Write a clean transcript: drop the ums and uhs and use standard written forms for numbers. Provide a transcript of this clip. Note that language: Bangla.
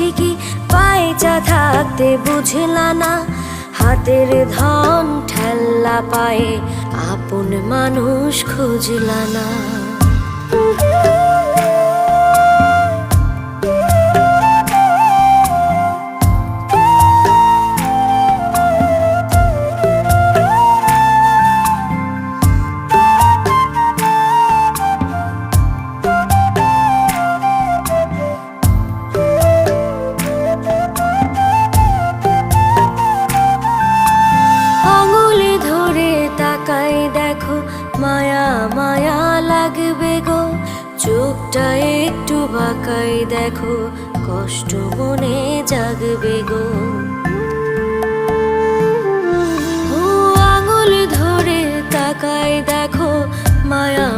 ঠিকই, পায়চা থাকতে বুঝলা না, হাতের ধন ঠেল্লা পায়ে আপন মানুষ খুঁজলা না। দেখো মায়া মায়া লাগবে গো, চোখটা একটু বাঁকাই দেখো, কষ্ট মনে জাগবে গো। ও আঙুল ধরে তাকাই দেখো, মায়া